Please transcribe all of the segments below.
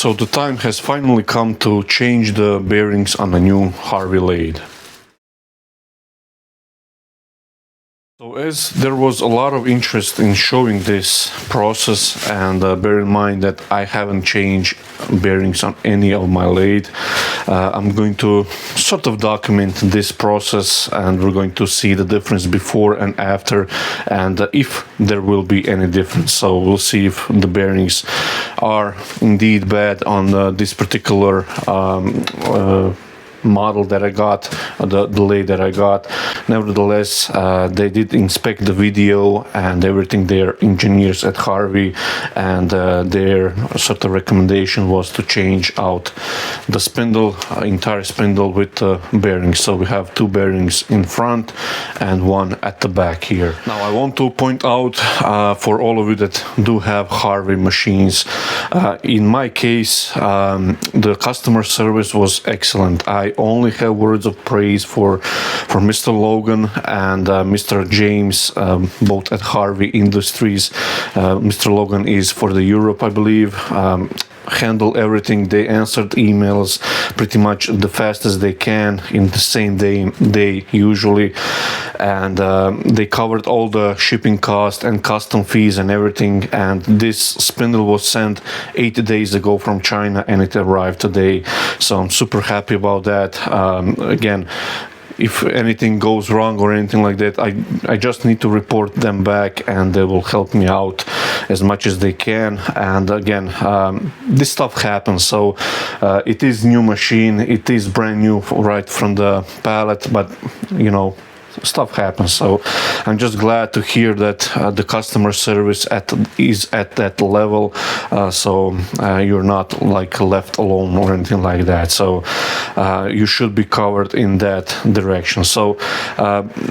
So the time has finally come to change the bearings on a new Harvey lathe. So as there was a lot of interest in showing this process, and bear in mind that I haven't changed bearings on any of my lathe, I'm going to sort of document this process, and we're going to see the difference before and after, and if there will be any difference. So we'll see if the bearings are indeed bad on this particular model that I got, the lathe that I got. Nevertheless, they did inspect the video and everything. Their engineers at Harvey, and their sort of recommendation was to change out the spindle, entire spindle with bearings. So we have two bearings in front and one at the back here. Now I want to point out for all of you that do have Harvey machines, in my case the customer service was excellent. I only have words of praise for Mr. Logan and Mr. James, both at Harvey Industries. Mr. Logan is for the Europe, I believe. Handle everything. They answered emails pretty much the fastest they can, in the same day usually, and they covered all the shipping cost and custom fees and everything. And this spindle was sent 8 days ago from China, and it arrived today, so I'm super happy about that. Again, if anything goes wrong or anything like that, I just need to report them back, and they will help me out as much as they can. And again, this stuff happens. So it is new machine, it is brand new right from the pallet, but you know, stuff happens. So I'm just glad to hear that the customer service is at that level, so you're not like left alone or anything like that. So you should be covered in that direction. So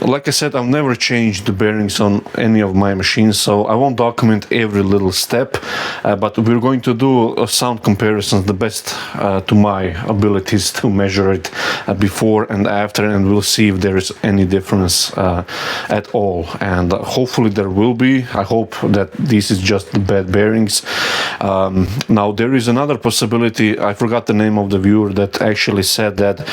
like I said, I've never changed the bearings on any of my machines, so I won't document every little step, but we're going to do sound comparisons, the best to my abilities to measure it before and after, and we'll see if there is any difference at all. And hopefully there will be. I hope that this is just the bad bearings. Now there is another possibility. I forgot the name of the viewer that actually said that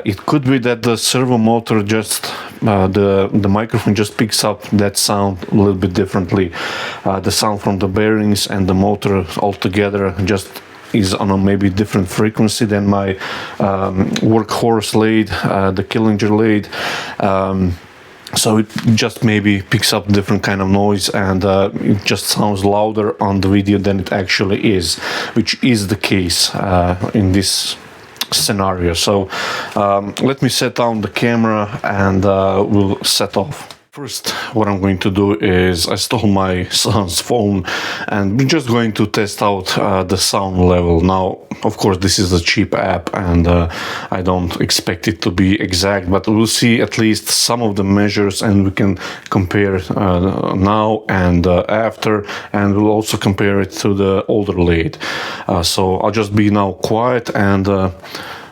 it could be that the servo motor just the microphone just picks up that sound a little bit differently. The sound from the bearings and the motor altogether just is on a maybe different frequency than my workhorse lathe, the Killinger lathe. So it just maybe picks up different kind of noise, and it just sounds louder on the video than it actually is, which is the case in this scenario. So let me set down the camera and we'll set off. First, what I'm going to do is I stole my son's phone, and we're just going to test out the sound level. Now, of course, this is a cheap app, and I don't expect it to be exact, but we'll see at least some of the measures, and we can compare now and after, and we'll also compare it to the older lathe. So I'll just be now quiet, and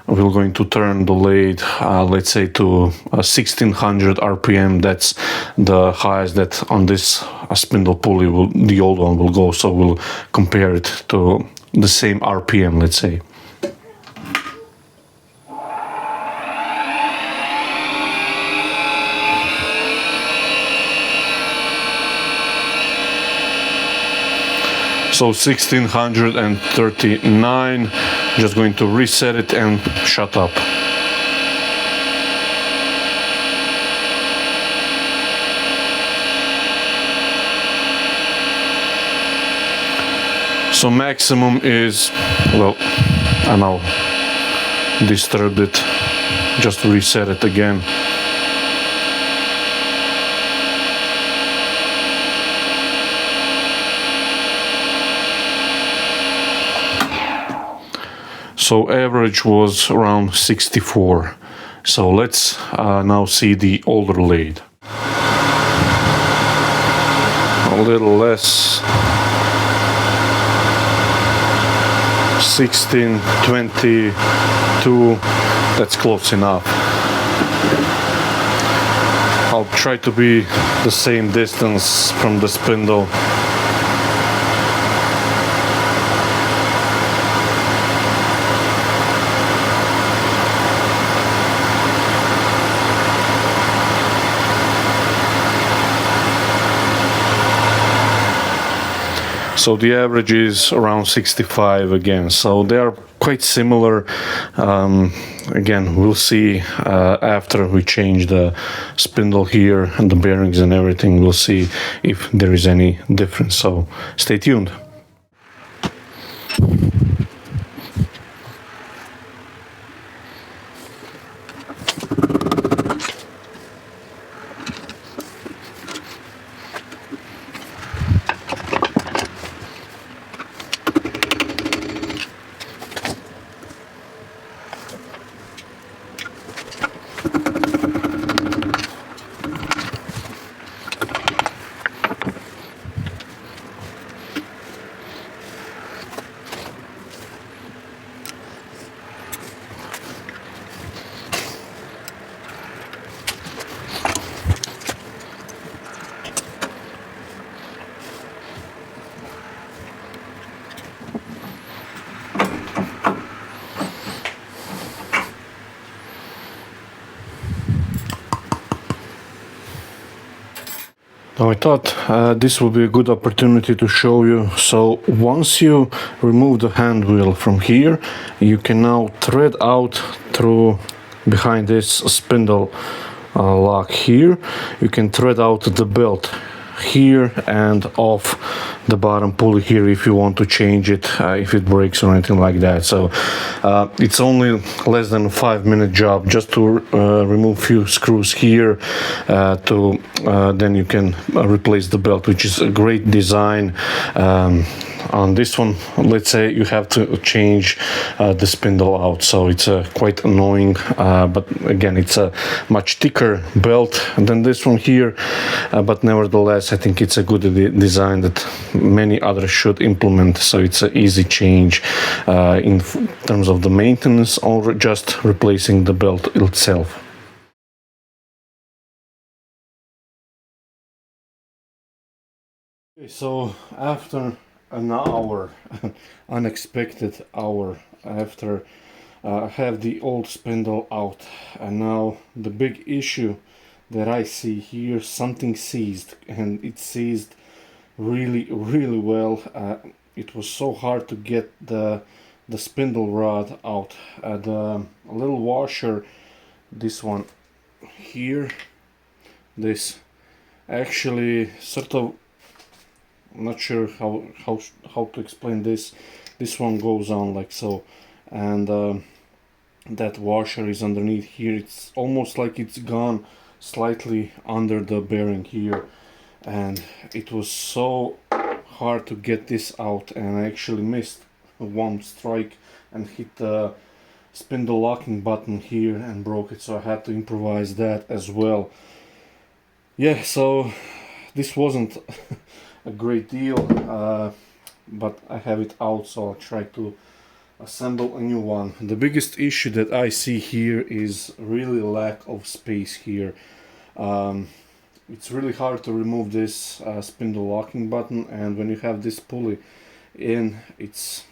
we're going to turn the lathe, let's say, to 1600 RPM. That's the highest that on this spindle pulley the old one will go. So we'll compare it to the same RPM, let's say. So 1639, just going to reset it and shut up. So maximum is, well, I now disturbed it, just reset it again. So average was around 64. So let's now see the older lathe. A little less. 16, 22, that's close enough. I'll try to be the same distance from the spindle. So the average is around 65 again, so they are quite similar. Again, we'll see after we change the spindle here and the bearings and everything, we'll see if there is any difference, so stay tuned. Now I thought this will be a good opportunity to show you. So once you remove the hand wheel from here, you can now thread out through behind this spindle lock here. You can thread out the belt here and off the bottom pulley here if you want to change it, if it breaks or anything like that. So it's only less than a 5-minute job just to remove few screws here then you can replace the belt, which is a great design. On this one, let's say you have to change the spindle out, so it's quite annoying, but again, it's a much thicker belt than this one here, but nevertheless I think it's a good design that many others should implement, so it's an easy change in terms of the maintenance or just replacing the belt itself. Okay, so after an hour, unexpected hour after I have the old spindle out, and now the big issue that I see here, something seized, and it seized really well. It was so hard to get the spindle rod out. The little washer, this one here, this actually sort of, I'm not sure how to explain this. This one goes on like so, and that washer is underneath here. It's almost like it's gone slightly under the bearing here, and it was so hard to get this out, and I actually missed one strike and hit the spindle locking button here and broke it, so I had to improvise that as well. Yeah, so this wasn't a great deal, but I have it out, so I'll try to assemble a new one. The biggest issue that I see here is really lack of space here. It's really hard to remove this spindle locking button, and when you have this pulley in, it's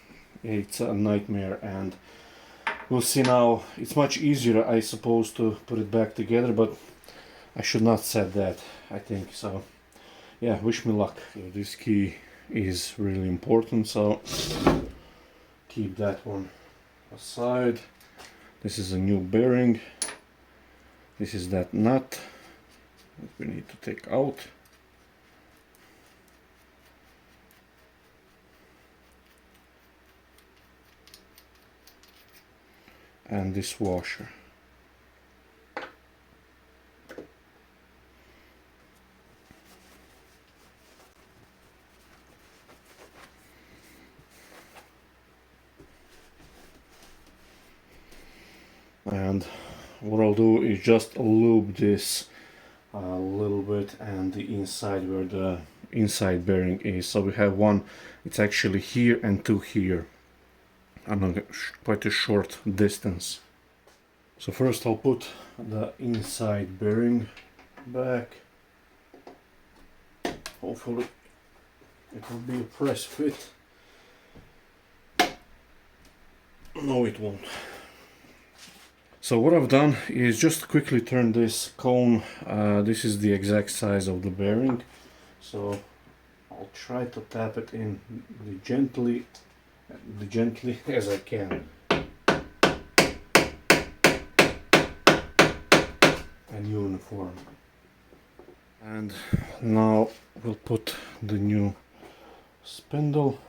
a nightmare. And we'll see now. It's much easier, I suppose, to put it back together, but I should not said that, I think. So yeah, wish me luck. So this key is really important, so keep that one aside. This is a new bearing. This is that nut that we need to take out. And this washer. And what I'll do is just lube this a little bit, and the inside where the inside bearing is. So we have one, it's actually here, and two here, on quite a short distance. So first I'll put the inside bearing back. Hopefully it will be a press fit. No, it won't. So what I've done is just quickly turn this cone. This is the exact size of the bearing, so I'll try to tap it in gently as I can. And uniform. And now we'll put the new spindle.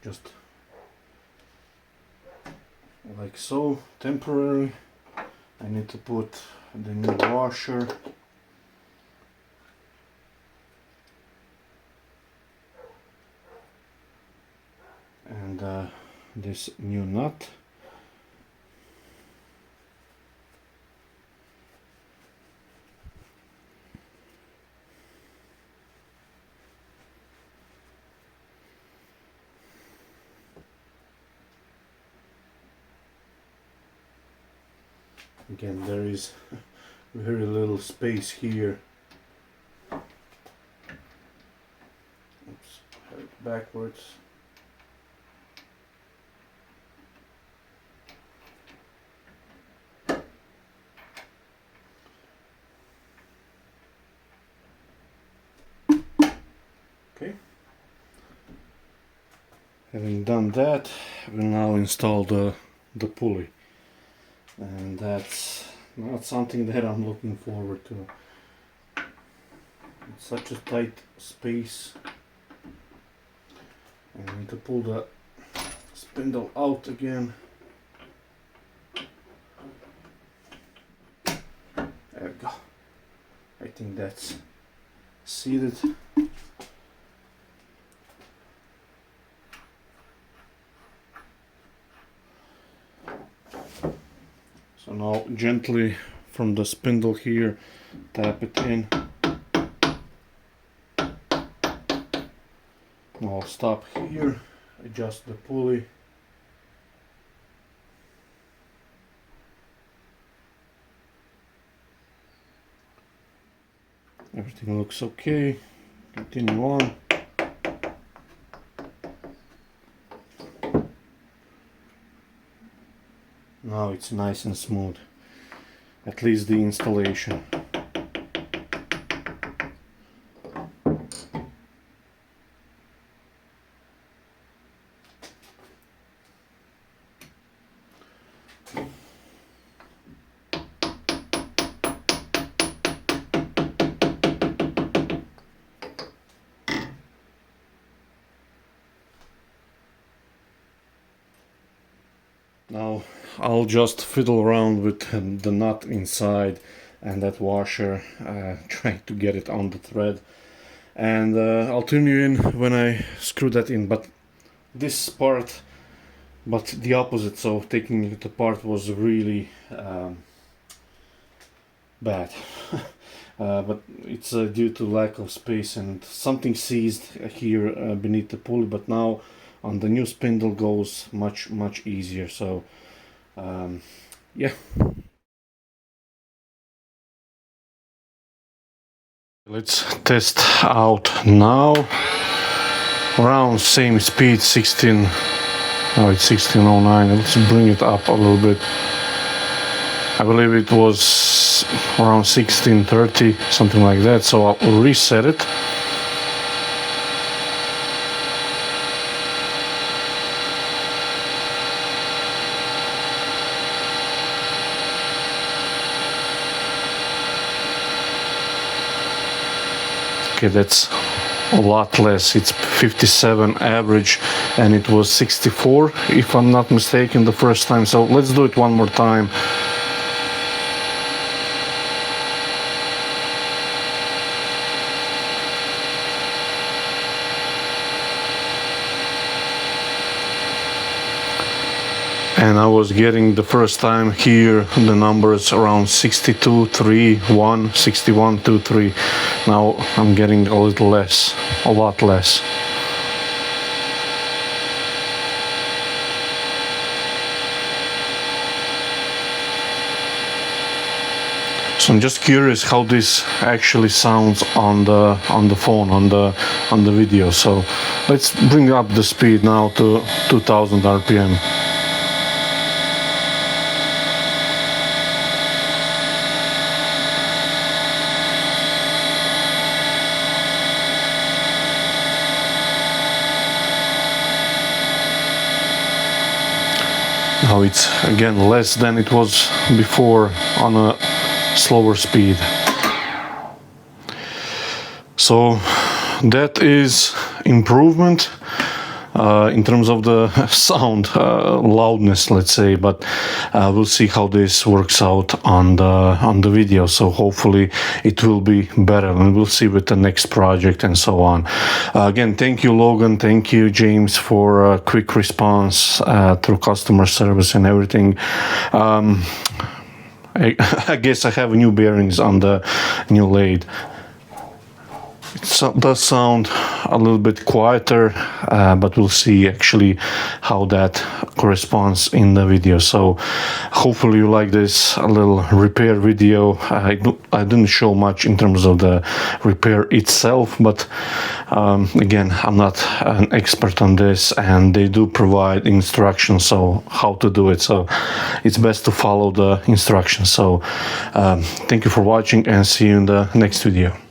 Just like so, temporary. I need to put the new washer. And this new nut. Again, there is very little space here. Oops, have it backwards. Okay. Having done that, we now install the pulley. And that's not something that I'm looking forward to. It's such a tight space. I need to pull the spindle out again. There we go. I think that's seated. So now gently from the spindle here, tap it in. I'll stop here, adjust the pulley. Everything looks okay. Continue on. Now it's nice and smooth, at least the installation. Now I'll just fiddle around with the nut inside and that washer, trying to get it on the thread, and I'll turn you in when I screw that in. But this part, but the opposite, so taking it apart was really bad. But it's due to lack of space and something seized here beneath the pulley, but now on the new spindle goes much easier. So yeah. Let's test out now. Around same speed, 16. Now it's 1609. Let's bring it up a little bit. I believe it was around 1630, something like that. So I'll reset it. Okay, that's a lot less. It's 57 average and it was 64 if I'm not mistaken the first time. So let's do it one more time. And I was getting the first time here the numbers around 62.31, 61.23. Now I'm getting a little less, a lot less. So I'm just curious how this actually sounds on the phone, on the video. So let's bring up the speed now to 2000 RPM. Now it's again less than it was before on a slower speed. So that is improvement in terms of the sound loudness, let's say, but we'll see how this works out on the video. So hopefully it will be better, and we'll see with the next project and so on. Again, thank you, Logan, thank you, James, for a quick response through customer service and everything. I guess I have new bearings on the new lathe. It does sound a little bit quieter, but we'll see actually how that corresponds in the video. So hopefully you like this a little repair video. I didn't show much in terms of the repair itself, but again, I'm not an expert on this, and they do provide instructions so how to do it, so it's best to follow the instructions. So thank you for watching, and see you in the next video.